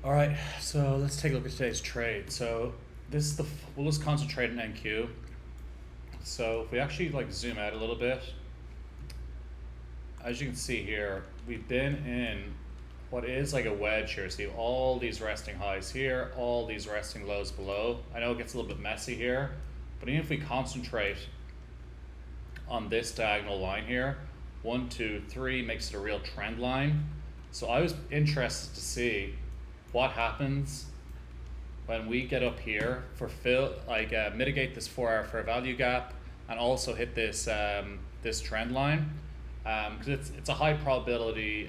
All right, so let's take a look at today's trade. So this is we'll just concentrate on NQ. So if we actually like zoom out a little bit, as you can see here, we've been in what is like a wedge here. See all these resting highs here, all these resting lows below. I know it gets a little bit messy here, but even if we concentrate on this diagonal line here, 1, 2, 3 makes it a real trend line. So I was interested to see what happens when we get up here for mitigate this 4-hour fair value gap and also hit this this trend line, because it's a high probability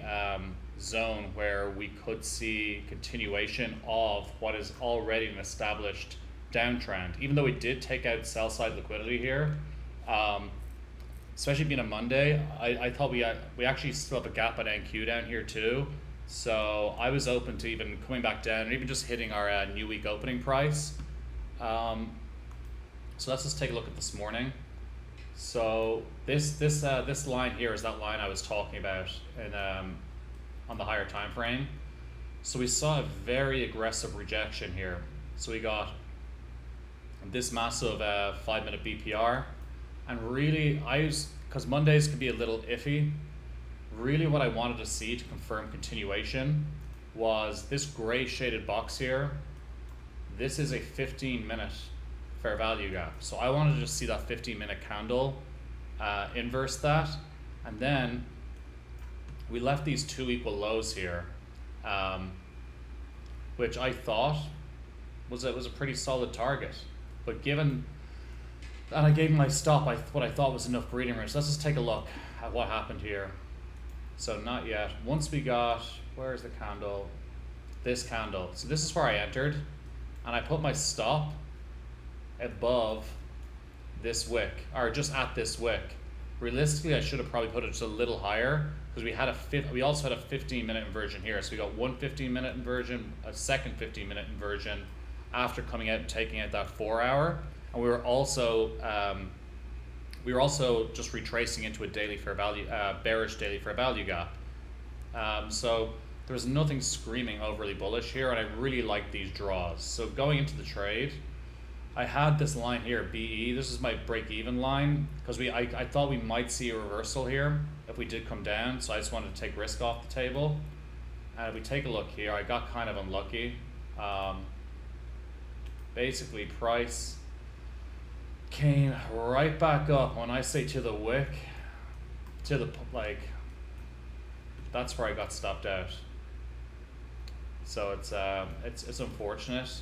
zone where we could see continuation of what is already an established downtrend. Even though we did take out sell side liquidity here, especially being a Monday, I thought we actually still have a gap at NQ down here too. So I was open to even coming back down or even just hitting our new week opening price. So let's just take a look at this morning. So this line here is that line I was talking about in on the higher time frame. So we saw a very aggressive rejection here. So we got this massive 5-minute BPR, and really because Mondays can be a little iffy. Really what I wanted to see to confirm continuation was this gray shaded box here. This is a 15-minute fair value gap. So I wanted to just see that 15-minute candle inverse that. And then we left these two equal lows here, which I thought was a pretty solid target. But and I gave my stop what I thought was enough breathing room. So let's just take a look at what happened here. So not yet. Once we got, where's the candle? This candle. So this is where I entered, and I put my stop above this wick, or just at this wick. Realistically, I should have probably put it just a little higher, because we also had a 15-minute inversion here. So we got one 15-minute inversion, a second 15-minute inversion after coming out and taking out that 4-hour, and we were also just retracing into a daily fair value, bearish daily fair value gap. So there was nothing screaming overly bullish here, and I really like these draws. So going into the trade, I had this line here, BE. This is my break-even line, because I thought we might see a reversal here if we did come down. So I just wanted to take risk off the table. And if we take a look here, I got kind of unlucky. Basically, price came right back up. When I say to the wick, that's where I got stopped out. So it's unfortunate.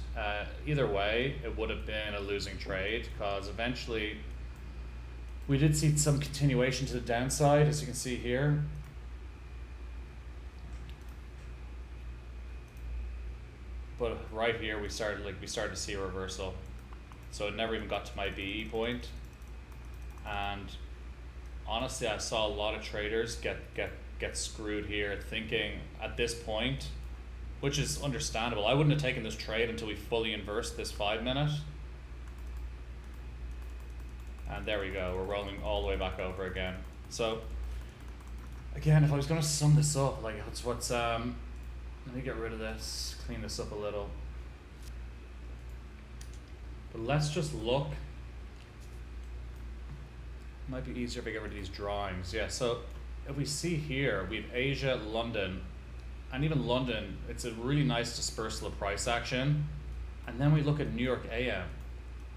Either way, it would have been a losing trade, because eventually we did see some continuation to the downside, as you can see here. But right here we started to see a reversal. So it never even got to my BE point. And honestly, I saw a lot of traders get screwed here, thinking at this point, which is understandable. I wouldn't have taken this trade until we fully inversed this 5-minute. And there we go, we're rolling all the way back over again. So again, if I was gonna sum this up, like let me get rid of this, clean this up a little. But let's just look. Might be easier if I get rid of these drawings. Yeah, so if we see here, we have Asia, London, and even London, it's a really nice dispersal of price action. And then we look at New York AM,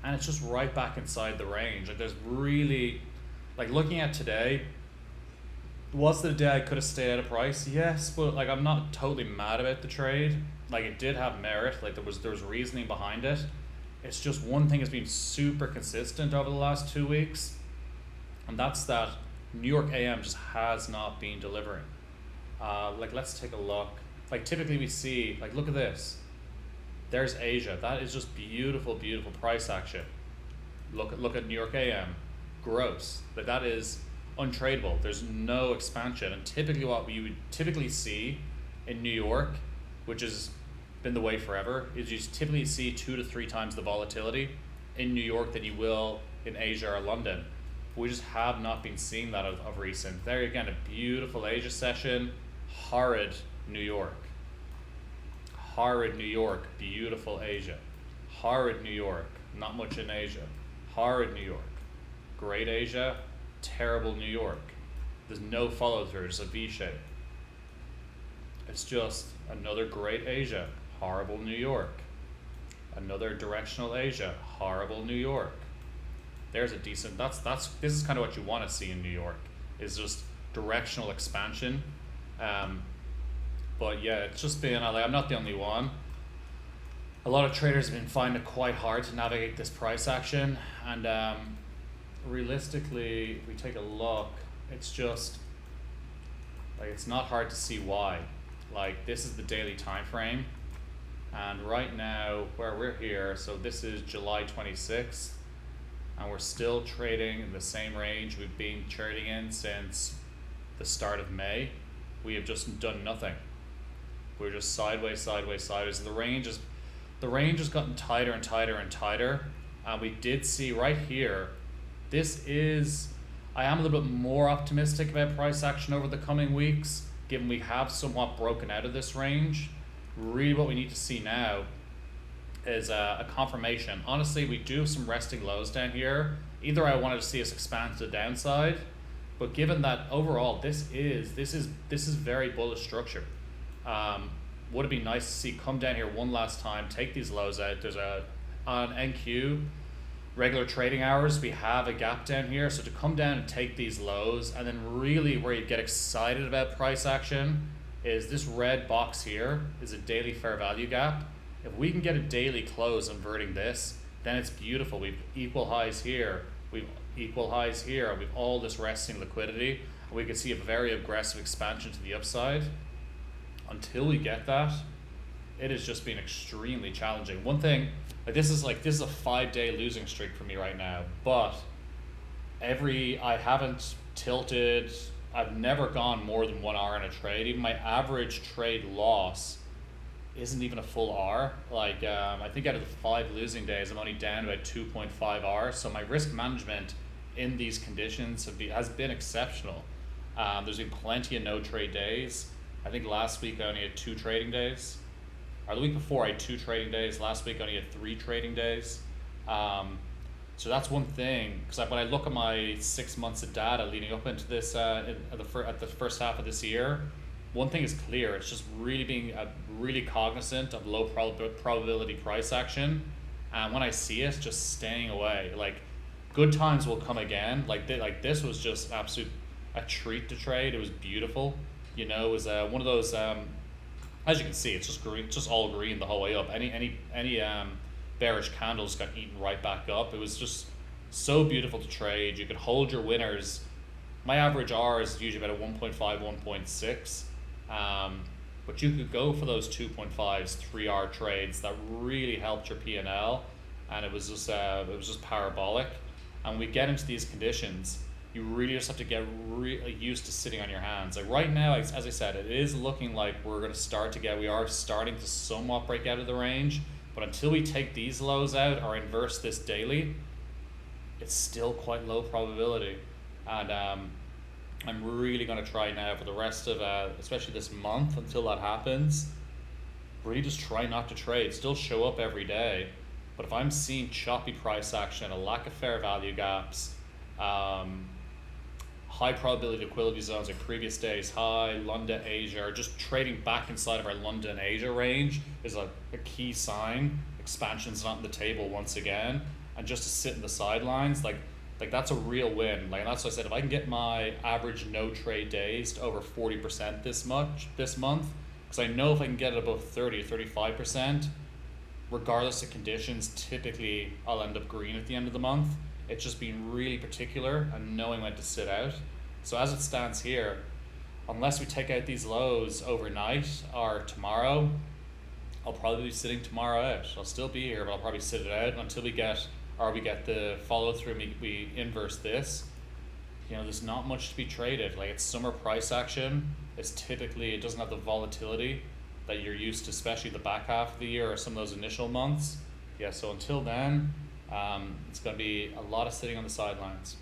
and it's just right back inside the range. Like there's really, like looking at today, was the day I could have stayed at a price? Yes, but like I'm not totally mad about the trade. Like it did have merit, like there was reasoning behind it. It's just one thing has been super consistent over the last 2 weeks, and that's that New York AM just has not been delivering. Like let's take a look. Like typically we see, like look at this. There's Asia. That is just beautiful, beautiful price action. Look at New York AM. Gross. Like that is untradeable. There's no expansion. And typically what we would typically see in New York, which has been the way forever, is you typically see 2 to 3 times the volatility in New York than you will in Asia or London. We just have not been seeing that of recent. There again, a beautiful Asia session, horrid New York. Horrid New York, beautiful Asia. Horrid New York, not much in Asia. Horrid New York. Great Asia, terrible New York. There's no follow through, it's a V shape. It's just another great Asia, horrible New York. Another directional Asia, horrible New York. There's a decent, this is kind of what you want to see in New York, is just directional expansion. But yeah, it's just been, I'm not the only one. A lot of traders have been finding it quite hard to navigate this price action, and realistically, if we take a look, it's just, like, it's not hard to see why. Like, this is the daily time frame, and right now, where we're here, so this is July 26th, and we're still trading in the same range we've been trading in since the start of May. We have just done nothing. We're just sideways, sideways, sideways. The range has gotten tighter and tighter and tighter. We did see right here, I am a little bit more optimistic about price action over the coming weeks, given we have somewhat broken out of this range. Really what we need to see now is a confirmation. Honestly, we do have some resting lows down here. Either I wanted to see us expand to the downside, but given that overall this is very bullish structure. Would it be nice to see come down here one last time, take these lows out. There's on NQ, regular trading hours, we have a gap down here. So to come down and take these lows, and then really where you get excited about price action is this red box here is a daily fair value gap. If we can get a daily close inverting this, then it's beautiful. We've equal highs here, we've equal highs here, we've all this resting liquidity, and we could see a very aggressive expansion to the upside. Until we get that, it has just been extremely challenging. One thing, this is a 5-day losing streak for me right now, but I haven't tilted, I've never gone more than 1 hour in a trade. Even my average trade loss isn't even a full R. I think out of the 5 losing days, I'm only down about 2.5 R. So my risk management in these conditions has been exceptional. There's been plenty of no trade days. I think last week I only had 2 trading days. Or the week before I had 2 trading days. Last week I only had 3 trading days. So that's one thing, because when I look at my 6 months of data leading up into this, at the first half of this year, one thing is clear. It's just really being really cognizant of low probability price action. And when I see it, just staying away. Like, good times will come again. Like this was just a treat to trade. It was beautiful. You know, it was one of those, as you can see, it's just green, just all green the whole way up. Any bearish candles got eaten right back up. It was just so beautiful to trade. You could hold your winners. My average R is usually about a 1.5, 1.6. But you could go for those 2.5s, 3R trades that really helped your P&L, and it was just parabolic. And when we get into these conditions, you really just have to get used to sitting on your hands. Like right now, as I said, it is looking like we are starting to somewhat break out of the range, but until we take these lows out or inverse this daily, it's still quite low probability. And I'm really going to try now for the rest of, especially this month until that happens, really just try not to trade, still show up every day. But if I'm seeing choppy price action, a lack of fair value gaps, high probability liquidity zones at previous days high, London, Asia, or just trading back inside of our London, Asia range is a key sign. Expansion's not on the table once again, and just to sit in the sidelines, like that's a real win. Like that's what I said, if I can get my average no trade days to over 40% this month, because I know if I can get it above 30 or 35%, regardless of conditions, typically I'll end up green at the end of the month. It's just being really particular and knowing when to sit out. So as it stands here, unless we take out these lows overnight or tomorrow, I'll probably be sitting tomorrow out. I'll still be here, but I'll probably sit it out until we get the follow through and we inverse this. You know, there's not much to be traded. Like, it's summer price action. It doesn't have the volatility that you're used to, especially the back half of the year or some of those initial months. Yeah, so until then, it's going to be a lot of sitting on the sidelines.